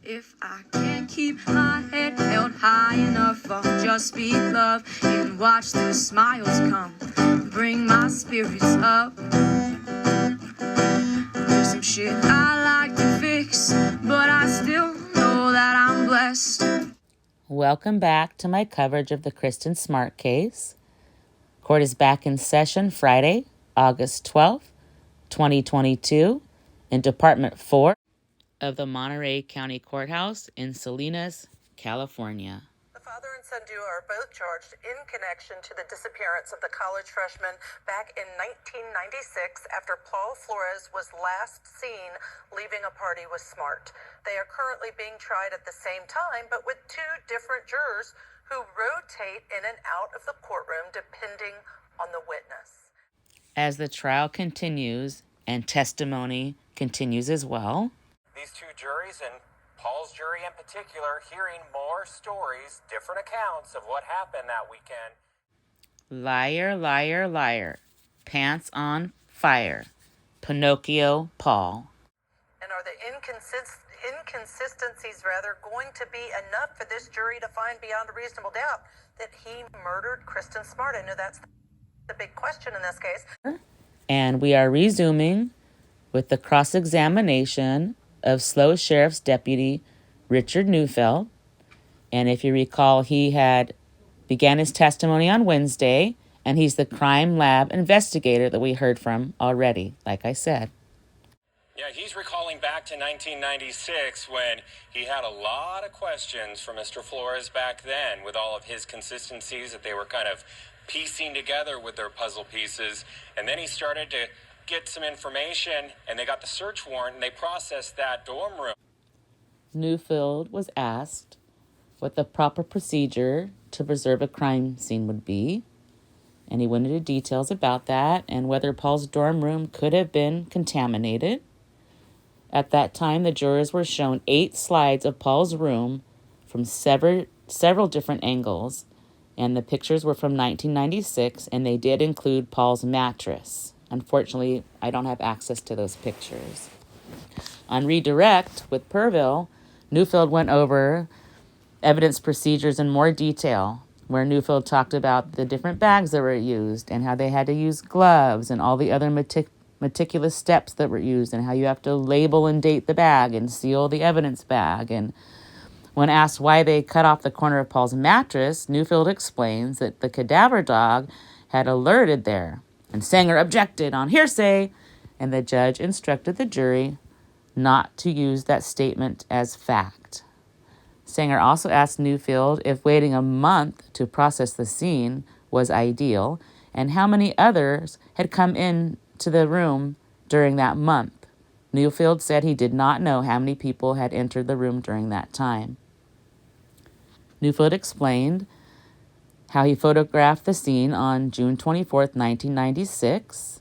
If I can't keep my head held high enough, I'll just speak love and watch the smiles come, bring my spirits up. There's some shit I like to fix, but I still know that I'm blessed. Welcome back to my coverage of the Kristin Smart case. Court is back in session Friday, August 12th, 2022, in Department 4 of the Monterey County Courthouse in Salinas, California. The father and son duo are both charged in connection to the disappearance of the college freshman back in 1996 after Paul Flores was last seen leaving a party with Smart. They are currently being tried at the same time, but with two different jurors who rotate in and out of the courtroom depending on the witness. As the trial continues and testimony continues as well, these two juries, and Paul's jury in particular, hearing more stories, different accounts of what happened that weekend. Liar, liar, liar. Pants on fire. Pinocchio Paul. And are the inconsistencies going to be enough for this jury to find beyond a reasonable doubt that he murdered Kristin Smart? I know that's the big question in this case. And we are resuming with the cross-examination of SLO Sheriff's Deputy Richard Neufeld. And if you recall, he had began his testimony on Wednesday, and he's the crime lab investigator that we heard from already, like I said. Yeah, he's recalling back to 1996 when he had a lot of questions for Mr. Flores back then with all of his consistencies that they were kind of piecing together with their puzzle pieces. And then he started to get some information, and they got the search warrant, and they processed that dorm room. Neufeld was asked what the proper procedure to preserve a crime scene would be, and he went into details about that and whether Paul's dorm room could have been contaminated. At that time, the jurors were shown 8 slides of Paul's room from several different angles, and the pictures were from 1996, and they did include Paul's mattress. Unfortunately, I don't have access to those pictures. On redirect with Purville, Neufeld went over evidence procedures in more detail, where Neufeld talked about the different bags that were used and how they had to use gloves and all the other meticulous steps that were used and how you have to label and date the bag and seal the evidence bag. And when asked why they cut off the corner of Paul's mattress, Neufeld explains that the cadaver dog had alerted there. And Sanger objected on hearsay, and the judge instructed the jury not to use that statement as fact. Sanger also asked Neufeld if waiting a month to process the scene was ideal, and how many others had come in to the room during that month. Neufeld said he did not know how many people had entered the room during that time. Neufeld explained how he photographed the scene on June 24th, 1996.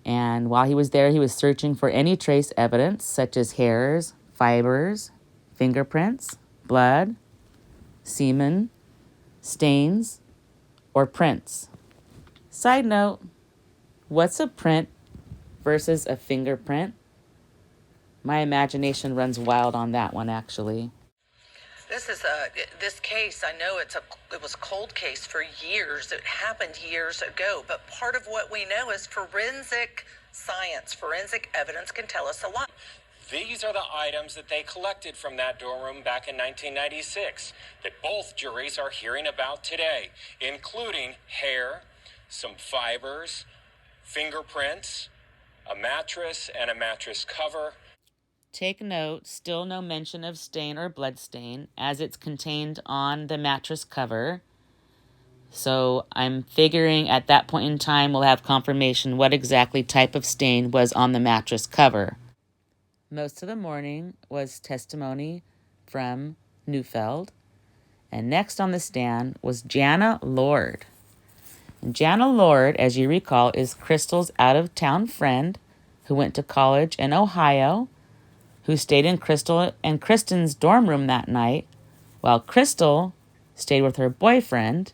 And while he was there, he was searching for any trace evidence, such as hairs, fibers, fingerprints, blood, semen, stains, or prints. Side note, what's a print versus a fingerprint? My imagination runs wild on that one, actually. This case, I know it was a cold case for years. It happened years ago, but part of what we know is forensic science. Forensic evidence can tell us a lot. These are the items that they collected from that dorm room back in 1996 that both juries are hearing about today, including hair, some fibers, fingerprints, a mattress and a mattress cover. Take note, still no mention of stain or blood stain, as it's contained on the mattress cover. So I'm figuring at that point in time we'll have confirmation what exactly type of stain was on the mattress cover. Most of the morning was testimony from Neufeld. And next on the stand was Jana Lord. And Jana Lord, as you recall, is Crystal's out-of-town friend who went to college in Ohio, who stayed in Crystal and Kristin's dorm room that night, while Crystal stayed with her boyfriend,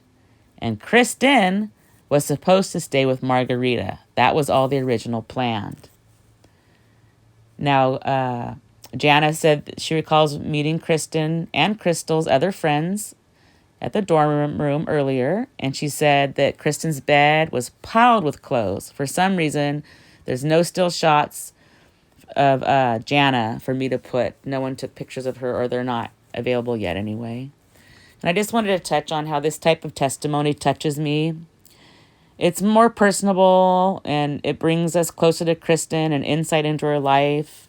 and Kristin was supposed to stay with Margarita. That was all the original plan. Now, Jana said that she recalls meeting Kristin and Crystal's other friends at the dorm room earlier, and she said that Kristin's bed was piled with clothes. For some reason, there's no still shots of Jana for me to put. No one took pictures of her, or they're not available yet anyway. And I just wanted to touch on how this type of testimony touches me. It's more personable, and it brings us closer to Kristin and insight into her life.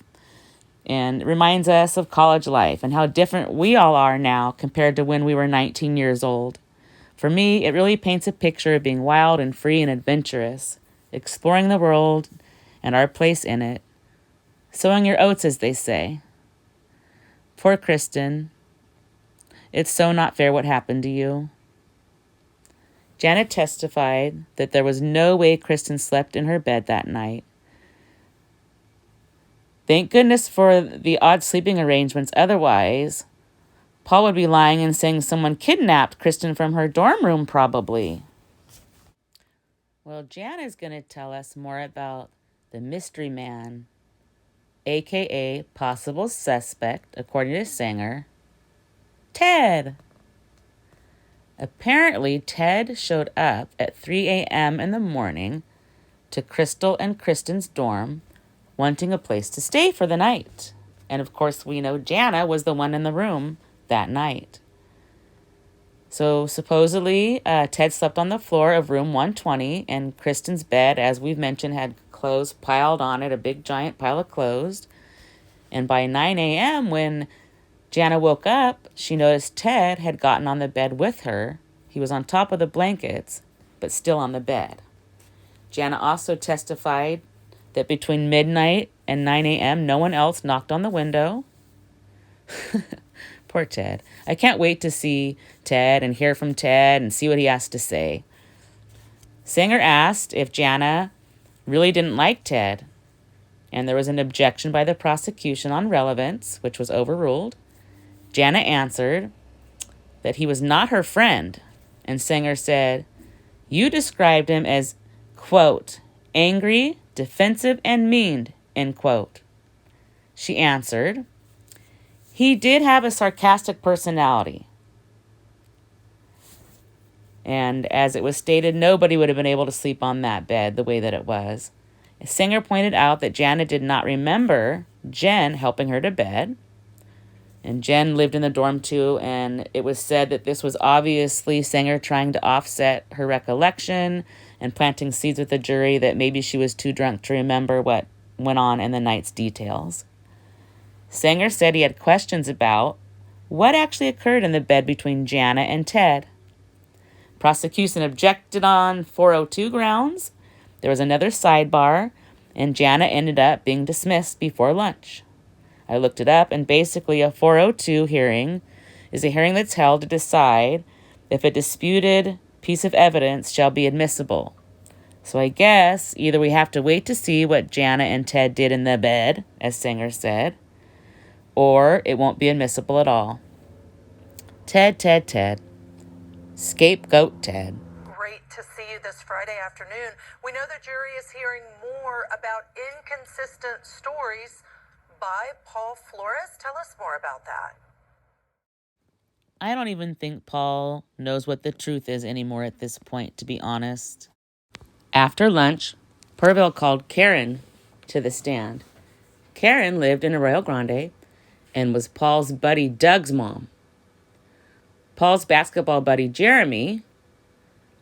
And it reminds us of college life and how different we all are now compared to when we were 19 years old. For me, it really paints a picture of being wild and free and adventurous, exploring the world and our place in it. Sowing your oats, as they say. Poor Kristin. It's so not fair what happened to you. Janet testified that there was no way Kristin slept in her bed that night. Thank goodness for the odd sleeping arrangements. Otherwise, Paul would be lying and saying someone kidnapped Kristin from her dorm room, probably. Well, Jan is going to tell us more about the mystery man, a.k.a. possible suspect, according to Sanger, Ted. Apparently, Ted showed up at 3 a.m. in the morning to Crystal and Kristin's dorm, wanting a place to stay for the night. And of course, we know Jana was the one in the room that night. So supposedly, Ted slept on the floor of room 120, and Kristin's bed, as we've mentioned, had clothes piled on it, a big giant pile of clothes. And by 9 a.m., when Jana woke up, she noticed Ted had gotten on the bed with her. He was on top of the blankets, but still on the bed. Jana also testified that between midnight and 9 a.m., no one else knocked on the window. Poor Ted. I can't wait to see Ted and hear from Ted and see what he has to say. Sanger asked if Jana really didn't like Ted, and there was an objection by the prosecution on relevance, which was overruled. Jana answered that he was not her friend, and Sanger said, "You described him as, quote, angry, defensive, and mean," end quote. She answered, "He did have a sarcastic personality." And as it was stated, nobody would have been able to sleep on that bed the way that it was. Sanger pointed out that Jana did not remember Jen helping her to bed. And Jen lived in the dorm too, and it was said that this was obviously Sanger trying to offset her recollection and planting seeds with the jury that maybe she was too drunk to remember what went on in the night's details. Sanger said he had questions about what actually occurred in the bed between Jana and Ted. Prosecution objected on 402 grounds. There was another sidebar, and Jana ended up being dismissed before lunch. I looked it up, and basically a 402 hearing is a hearing that's held to decide if a disputed piece of evidence shall be admissible. So I guess either we have to wait to see what Jana and Ted did in the bed, as Sanger said, or it won't be admissible at all. Ted. Scapegoat Ted. Great to see you this Friday afternoon. We know the jury is hearing more about inconsistent stories by Paul Flores. Tell us more about that. I don't even think Paul knows what the truth is anymore at this point, to be honest. After lunch, Purville called Karen to the stand. Karen lived in Arroyo Grande and was Paul's buddy Doug's mom. Paul's basketball buddy Jeremy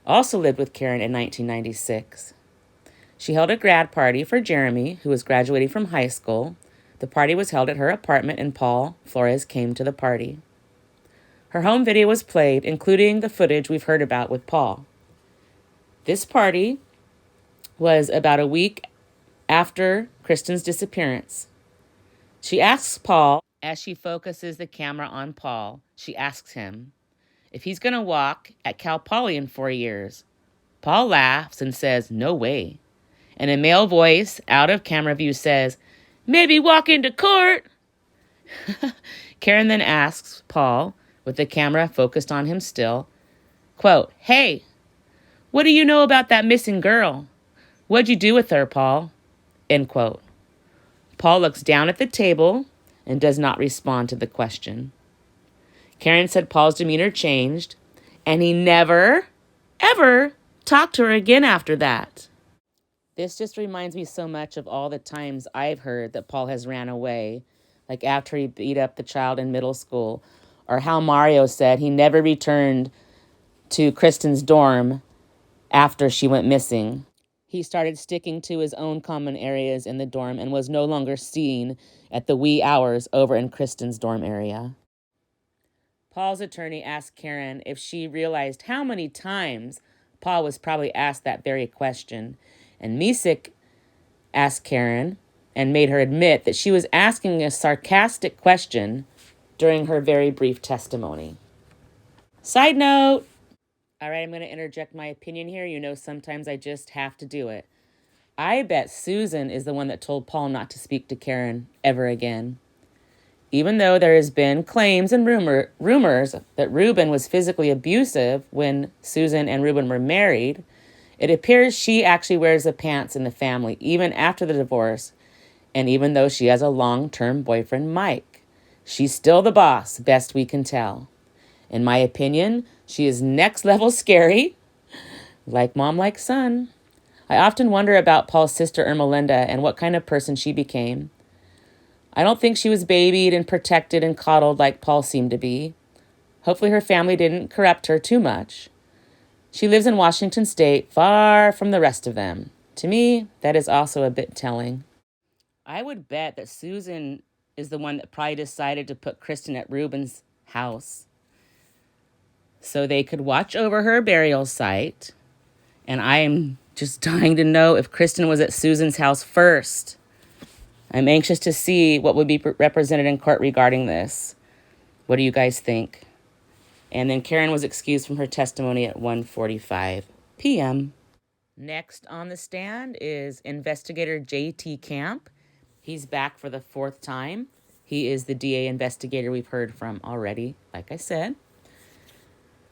also lived with Karen in 1996. She held a grad party for Jeremy, who was graduating from high school. The party was held at her apartment, and Paul Flores came to the party. Her home video was played, including the footage we've heard about with Paul. This party was about a week after Kristin's disappearance. She asks Paul, as she focuses the camera on Paul, she asks him if he's going to walk at Cal Poly in 4 years. Paul laughs and says, "No way." And a male voice out of camera view says, "Maybe walk into court." Karen then asks Paul, with the camera focused on him still, quote, "Hey, what do you know about that missing girl? What'd you do with her, Paul?" End quote. Paul looks down at the table and does not respond to the question. Karen said Paul's demeanor changed, and he never, ever talked to her again after that. This just reminds me so much of all the times I've heard that Paul has ran away, like after he beat up the child in middle school, or how Mario said he never returned to Kristin's dorm after she went missing. He started sticking to his own common areas in the dorm and was no longer seen at the wee hours over in Kristin's dorm area. Paul's attorney asked Karen if she realized how many times Paul was probably asked that very question, and Misik asked Karen and made her admit that she was asking a sarcastic question during her very brief testimony. Side note. All right, I'm going to interject my opinion here. You know, sometimes I just have to do it. I bet Susan is the one that told Paul not to speak to Karen ever again. Even though there has been claims and rumors that Reuben was physically abusive when Susan and Reuben were married, it appears she actually wears the pants in the family, even after the divorce, and even though she has a long-term boyfriend, Mike. She's still the boss, best we can tell. In my opinion, she is next level scary, like mom, like son. I often wonder about Paul's sister Ermelinda and what kind of person she became. I don't think she was babied and protected and coddled like Paul seemed to be. Hopefully her family didn't corrupt her too much. She lives in Washington State, far from the rest of them. To me, that is also a bit telling. I would bet that Susan is the one that probably decided to put Kristin at Reuben's house so they could watch over her burial site. And I am just dying to know if Kristin was at Susan's house first. I'm anxious to see what would be represented in court regarding this. What do you guys think? And then Karen was excused from her testimony at 1:45 p.m. Next on the stand is Investigator JT Camp. He's back for the fourth time. He is the DA investigator we've heard from already, like I said.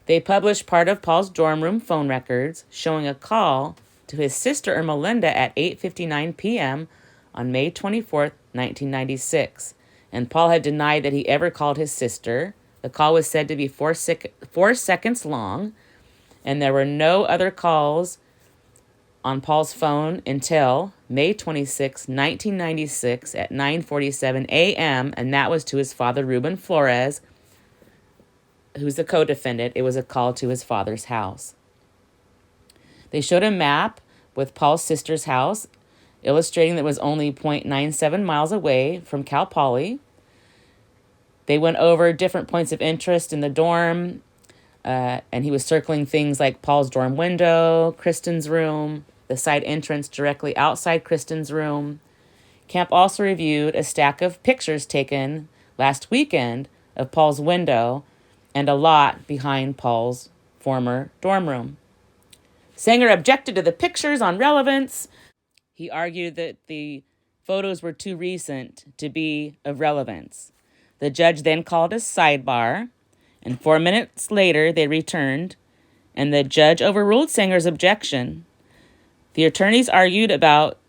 They published part of Paul's dorm room phone records showing a call to his sister Ermelinda at 8:59 p.m. on May 24th, 1996. And Paul had denied that he ever called his sister. The call was said to be 4 seconds long, and there were no other calls on Paul's phone until May 26, 1996 at 9:47 a.m., and that was to his father, Reuben Flores, who's the co-defendant. It was a call to his father's house. They showed a map with Paul's sister's house, illustrating that it was only 0.97 miles away from Cal Poly. They went over different points of interest in the dorm, and he was circling things like Paul's dorm window, Kristin's room, the side entrance directly outside Kristin's room. Camp also reviewed a stack of pictures taken last weekend of Paul's window and a lot behind Paul's former dorm room. Sanger objected to the pictures on relevance. He argued that the photos were too recent to be of relevance. The judge then called a sidebar, and 4 minutes later they returned, and the judge overruled Sanger's objection. The attorneys argued about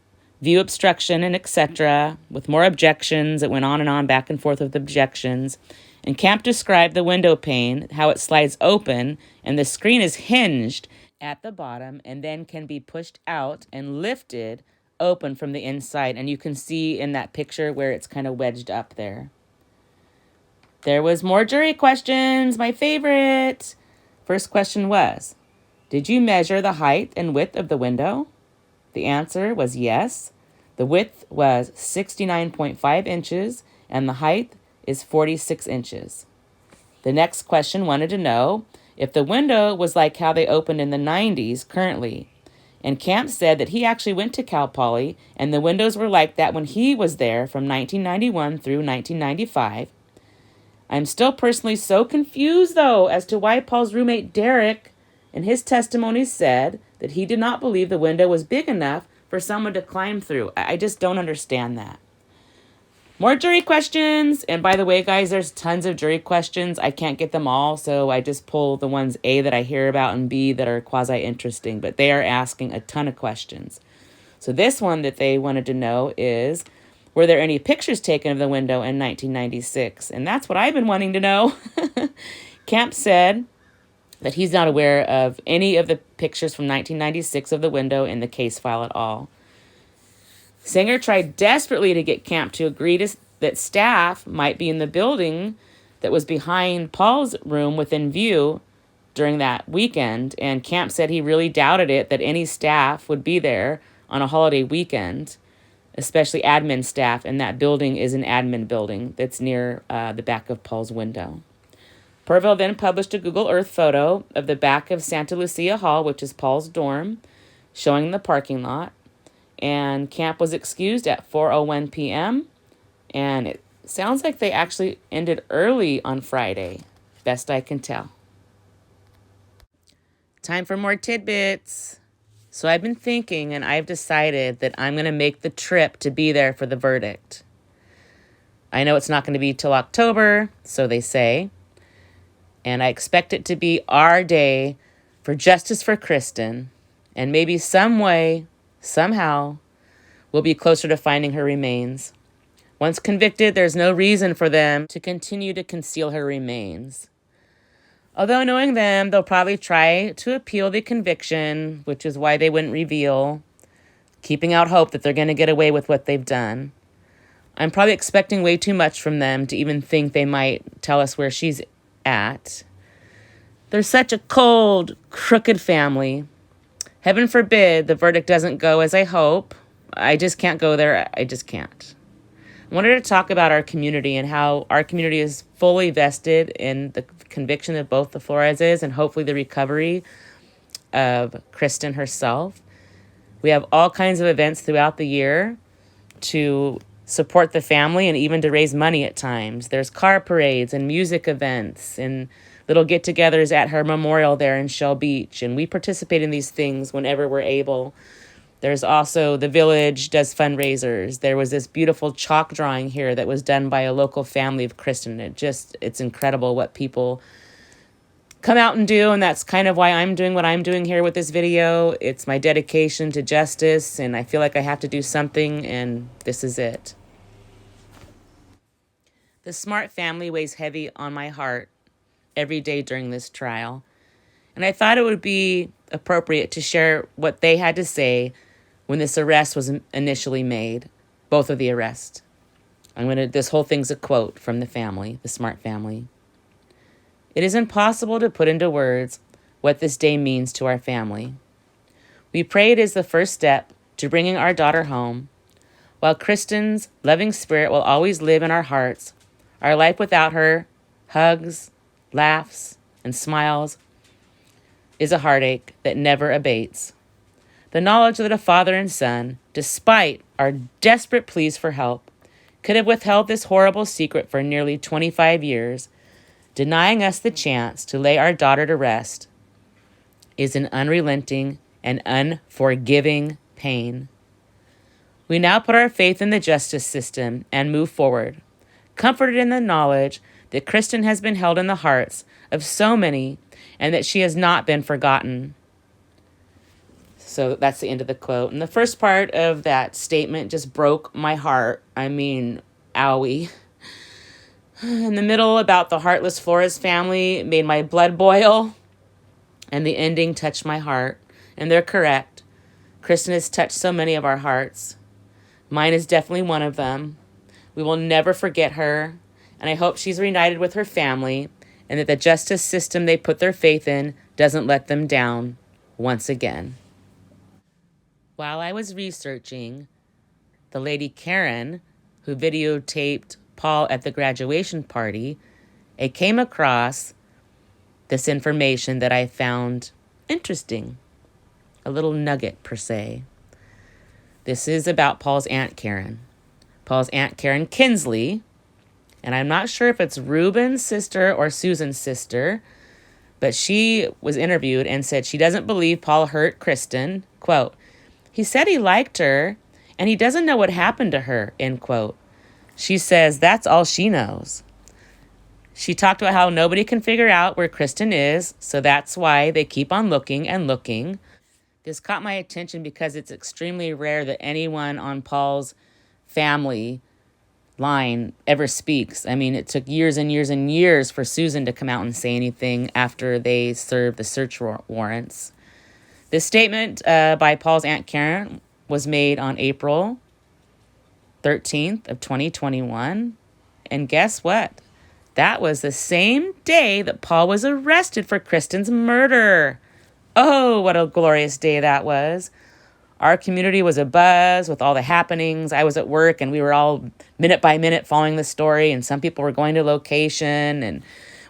view obstruction and etc. with more objections. It went on and on, back and forth with objections. And Camp described the window pane, how it slides open, and the screen is hinged at the bottom and then can be pushed out and lifted open from the inside. And you can see in that picture where it's kind of wedged up there. There was more jury questions, my favorite. First question was, did you measure the height and width of the window? The answer was yes. The width was 69.5 inches and the height is 46 inches. The next question wanted to know if the window was like how they opened in the 90s currently. And Camp said that he actually went to Cal Poly and the windows were like that when he was there from 1991 through 1995. I'm still personally so confused, though, as to why Paul's roommate Derek in his testimony said that he did not believe the window was big enough for someone to climb through. I just don't understand that. More jury questions. And by the way, guys, there's tons of jury questions. I can't get them all, so I just pull the ones A that I hear about and B that are quasi-interesting. But they are asking a ton of questions. So this one that they wanted to know is, Were there any pictures taken of the window in 1996? And that's what I've been wanting to know. Camp said that he's not aware of any of the pictures from 1996 of the window in the case file at all. Singer tried desperately to get Camp to agree that staff might be in the building that was behind Paul's room within view during that weekend, and Camp said he really doubted it that any staff would be there on a holiday weekend, especially admin staff, and that building is an admin building that's near the back of Paul's window. Purville then published a Google Earth photo of the back of Santa Lucia Hall, which is Paul's dorm, showing the parking lot, and Camp was excused at 4:01 p.m., and it sounds like they actually ended early on Friday, best I can tell. Time for more tidbits. So I've been thinking, and I've decided that I'm going to make the trip to be there for the verdict. I know it's not going to be till October, so they say, and I expect it to be our day for justice for Kristin, and maybe some way, somehow, we'll be closer to finding her remains. Once convicted, there's no reason for them to continue to conceal her remains. Although knowing them, they'll probably try to appeal the conviction, which is why they wouldn't reveal, keeping out hope that they're going to get away with what they've done. I'm probably expecting way too much from them to even think they might tell us where she's at. They're such a cold, crooked family. Heaven forbid the verdict doesn't go as I hope. I just can't go there. I just can't. I wanted to talk about our community and how our community is fully vested in the conviction of both the Floreses and hopefully the recovery of Kristin herself. We have all kinds of events throughout the year to support the family and even to raise money at times. There's car parades and music events and little get-togethers at her memorial there in Shell Beach, and we participate in these things whenever we're able. There's also the village does fundraisers. There was this beautiful chalk drawing here that was done by a local family of Kristin. It's incredible what people come out and do, and that's kind of why I'm doing what I'm doing here with this video. It's my dedication to justice, and I feel like I have to do something, and this is it. The Smart family weighs heavy on my heart every day during this trial, and I thought it would be appropriate to share what they had to say when this arrest was initially made, both of the arrests. This whole thing's a quote from the family, the Smart family. It is impossible to put into words what this day means to our family. We pray it is the first step to bringing our daughter home. While Kristin's loving spirit will always live in our hearts, our life without her, hugs, laughs, and smiles, is a heartache that never abates. The knowledge that a father and son, despite our desperate pleas for help, could have withheld this horrible secret for nearly 25 years, denying us the chance to lay our daughter to rest, is an unrelenting and unforgiving pain. We now put our faith in the justice system and move forward, comforted in the knowledge that Kristin has been held in the hearts of so many and that she has not been forgotten. So that's the end of the quote. And the first part of that statement just broke my heart. I mean, owie. In the middle about the heartless Flores family made my blood boil. And the ending touched my heart. And they're correct. Kristin has touched so many of our hearts. Mine is definitely one of them. We will never forget her. And I hope she's reunited with her family and that the justice system they put their faith in doesn't let them down once again. While I was researching, the lady Karen, who videotaped Paul at the graduation party, I came across this information that I found interesting. A little nugget, per se. This is about Paul's Aunt Karen. Paul's Aunt Karen Kinsley, and I'm not sure if it's Ruben's sister or Susan's sister, but she was interviewed and said she doesn't believe Paul hurt Kristin. Quote, "He said he liked her, and he doesn't know what happened to her," end quote. She says that's all she knows. She talked about how nobody can figure out where Kristin is, so that's why they keep on looking and looking. This caught my attention because it's extremely rare that anyone on Paul's family line ever speaks. I mean, it took years and years and years for Susan to come out and say anything after they served the search warrants. This statement by Paul's Aunt Karen was made on April 13th of 2021. And guess what? That was the same day that Paul was arrested for Kristin's murder. Oh, what a glorious day that was. Our community was abuzz with all the happenings. I was at work and we were all minute by minute following the story, and some people were going to location, and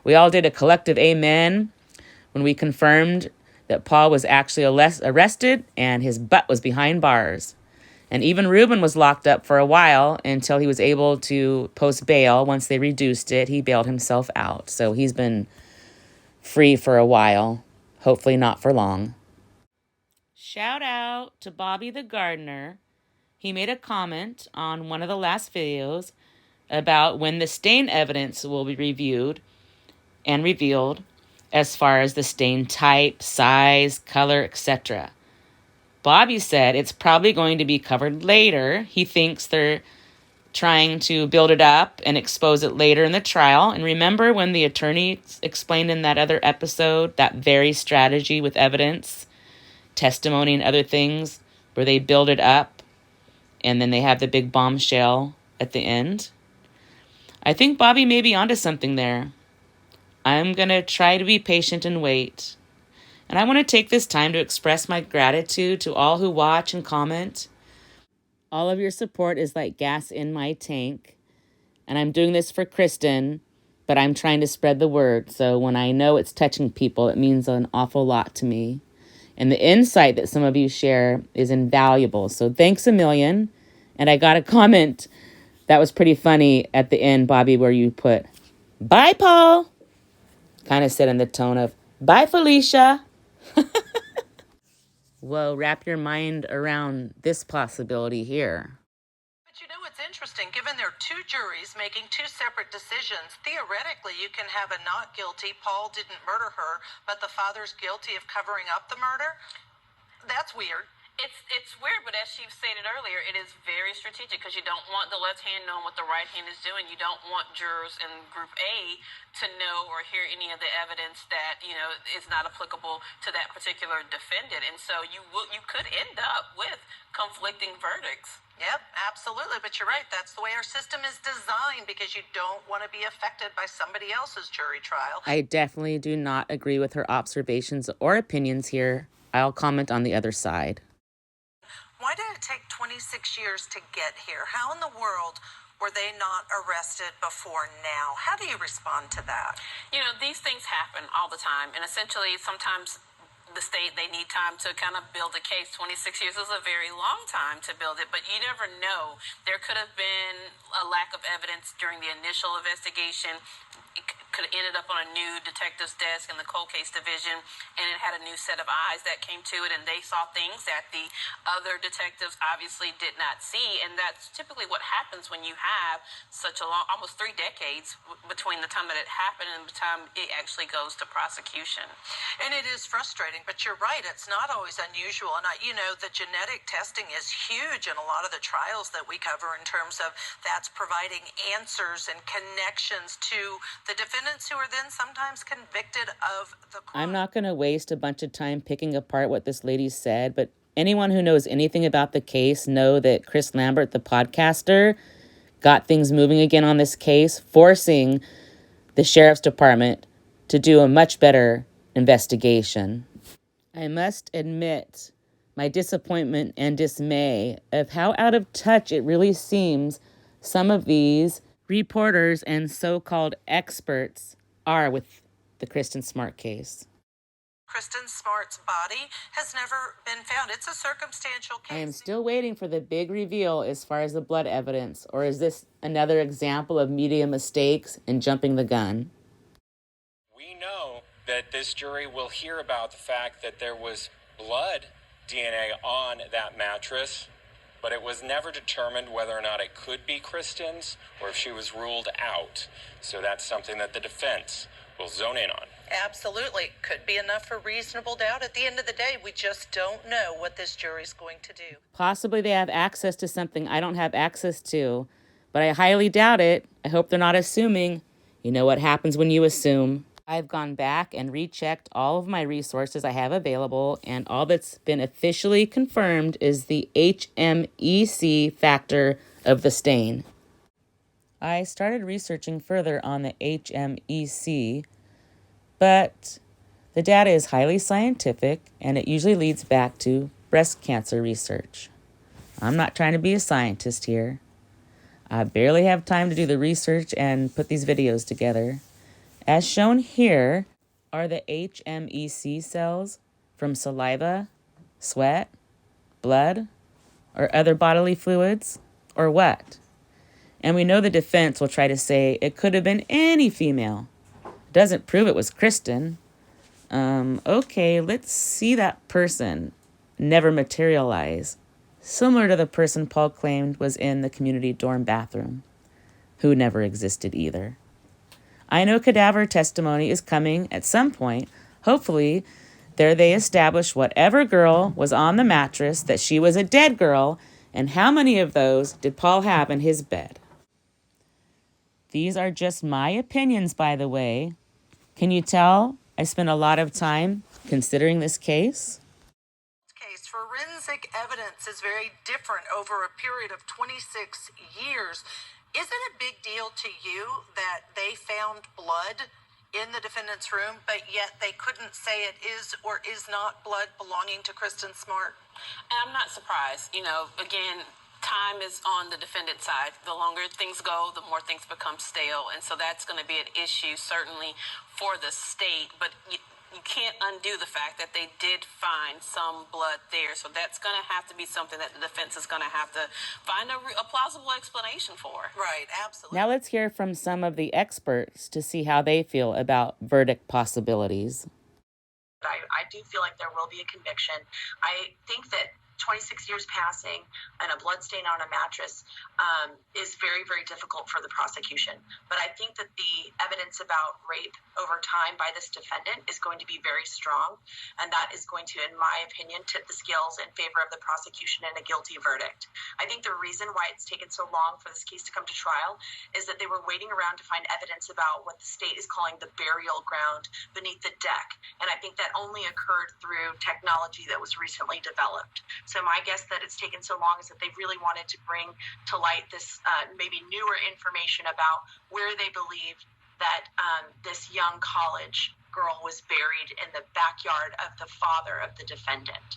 we all did a collective amen when we confirmed that Paul was actually arrested and his butt was behind bars. And even Ruben was locked up for a while until he was able to post bail. Once they reduced it, he bailed himself out. So he's been free for a while, hopefully not for long. Shout out to Bobby the Gardener. He made a comment on one of the last videos about when the stain evidence will be reviewed and revealed as far as the stain type, size, color, etc. Bobby said it's probably going to be covered later. He thinks they're trying to build it up and expose it later in the trial. And remember when the attorney explained in that other episode that very strategy with evidence, testimony, and other things where they build it up and then they have the big bombshell at the end? I think Bobby may be onto something there. I'm going to try to be patient and wait. And I want to take this time to express my gratitude to all who watch and comment. All of your support is like gas in my tank. And I'm doing this for Kristin, but I'm trying to spread the word. So when I know it's touching people, it means an awful lot to me. And the insight that some of you share is invaluable. So thanks a million. And I got a comment that was pretty funny at the end, Bobby, where you put, "Bye, Paul." Kind of said in the tone of, "Bye, Felicia." Whoa, wrap your mind around this possibility here. But you know what's interesting? Given there are two juries making two separate decisions, theoretically you can have a not guilty, Paul didn't murder her, but the father's guilty of covering up the murder? That's weird. It's weird, but as she stated earlier, it is very strategic because you don't want the left hand knowing what the right hand is doing. You don't want jurors in Group A to know or hear any of the evidence that, you know, is not applicable to that particular defendant. And so you could end up with conflicting verdicts. Yep, absolutely. But you're right. That's the way our system is designed because you don't want to be affected by somebody else's jury trial. I definitely do not agree with her observations or opinions here. I'll comment on the other side. Why did it take 26 years to get here? How in the world were they not arrested before now? How do you respond to that? You know, these things happen all the time. And essentially, sometimes the state, they need time to kind of build a case. 26 years is a very long time to build it, but you never know. There could have been a lack of evidence during the initial investigation. It could have ended up on a new detective's desk in the cold case division, and it had a new set of eyes that came to it, and they saw things that the other detectives obviously did not see. And that's typically what happens when you have such a long, almost 3 decades between the time that it happened and the time it actually goes to prosecution. And it is frustrating, but you're right. It's not always unusual. And, you know, the genetic testing is huge in a lot of the trials that we cover in terms of that's providing answers and connections to the defendants who are then sometimes convicted of the crime. I'm not going to waste a bunch of time picking apart what this lady said, but anyone who knows anything about the case know that Chris Lambert, the podcaster, got things moving again on this case, forcing the sheriff's department to do a much better investigation. I must admit my disappointment and dismay of how out of touch it really seems some of these reporters and so-called experts are with the Kristin Smart case. Kristin Smart's body has never been found. It's a circumstantial case. I am still waiting for the big reveal as far as the blood evidence, or is this another example of media mistakes and jumping the gun? We know that this jury will hear about the fact that there was blood DNA on that mattress, but it was never determined whether or not it could be Kristin's or if she was ruled out. So that's something that the defense will zone in on. Absolutely. Could be enough for reasonable doubt. At the end of the day, we just don't know what this jury's going to do. Possibly they have access to something I don't have access to, but I highly doubt it. I hope they're not assuming. You know what happens when you assume. I've gone back and rechecked all of my resources I have available, and all that's been officially confirmed is the HMEC factor of the stain. I started researching further on the HMEC, but the data is highly scientific, and it usually leads back to breast cancer research. I'm not trying to be a scientist here. I barely have time to do the research and put these videos together. As shown here are the HMEC cells from saliva, sweat, blood, or other bodily fluids, or what? And we know the defense will try to say it could have been any female. Doesn't prove it was Kristin. Okay, let's see that person never materialize. Similar to the person Paul claimed was in the community dorm bathroom, who never existed either. I know cadaver testimony is coming at some point. Hopefully, there they establish whatever girl was on the mattress, that she was a dead girl, and how many of those did Paul have in his bed. These are just my opinions, by the way. Can you tell I spent a lot of time considering this case? Forensic evidence is very different over a period of 26 years. Is it a big deal to you that they found blood in the defendant's room, but yet they couldn't say it is or is not blood belonging to Kristin Smart? I'm not surprised. Again, time is on the defendant's side. The longer things go, the more things become stale. And so that's going to be an issue, certainly, for the state. But you can't undo the fact that they did find some blood there. So that's going to have to be something that the defense is going to have to find a plausible explanation for. Right, absolutely. Now let's hear from some of the experts to see how they feel about verdict possibilities. I do feel like there will be a conviction. I think that 26 years passing and a blood stain on a mattress is very, very difficult for the prosecution. But I think that the evidence about rape over time by this defendant is going to be very strong. And that is going to, in my opinion, tip the scales in favor of the prosecution and a guilty verdict. I think the reason why it's taken so long for this case to come to trial is that they were waiting around to find evidence about what the state is calling the burial ground beneath the deck. And I think that only occurred through technology that was recently developed. So my guess that it's taken so long is that they really wanted to bring to light this maybe newer information about where they believe that this young college girl was buried in the backyard of the father of the defendant.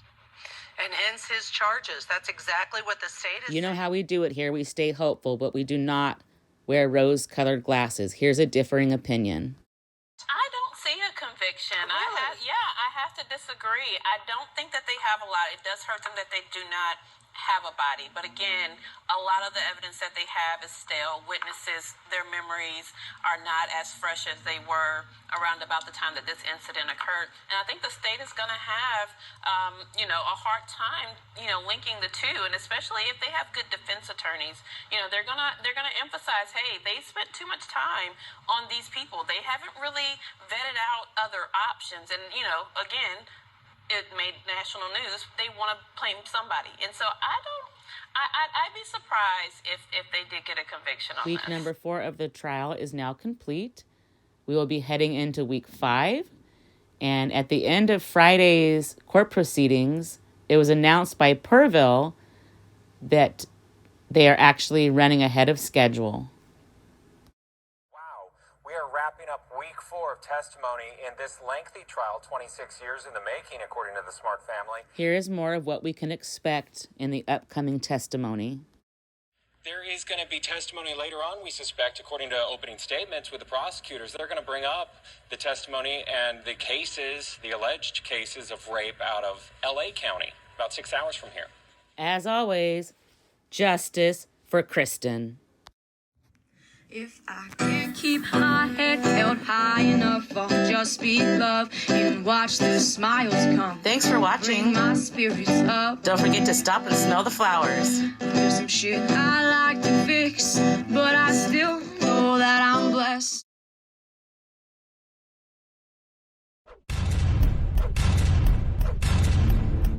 And hence his charges. That's exactly what the state is. You know how we do it here. We stay hopeful, but we do not wear rose-colored glasses. Here's a differing opinion. I don't see a conviction. Really? I have to disagree. I don't think that they have a lot. It does hurt them that they do not have a body. But again, a lot of the evidence that they have is stale. Witnesses, their memories are not as fresh as they were around about the time that this incident occurred. And I think the state is going to have, a hard time, linking the two. And especially if they have good defense attorneys, they're gonna emphasize, hey, they spent too much time on these people. They haven't really vetted out other options. And, again, it made national news. They want to blame somebody. And so I'd be surprised if they did get a conviction on Week this. number 4 of the trial is now complete. We will be heading into week 5. And at the end of Friday's court proceedings, it was announced by Purville that they are actually running ahead of schedule. We are wrapping up week 4 of testimony in this lengthy trial, 26 years in the making, according to the Smart family. Here is more of what we can expect in the upcoming testimony. There is going to be testimony later on, we suspect, according to opening statements with the prosecutors. They're going to bring up the testimony and the cases, the alleged cases of rape out of L.A. County, about 6 hours from here. As always, justice for Kristin. If I can't keep my head held high enough, I'll just be love and watch the smiles come. Thanks for watching. Bring my spirits up. Don't forget to stop and smell the flowers. There's some shit I like to fix, but I still know that I'm blessed.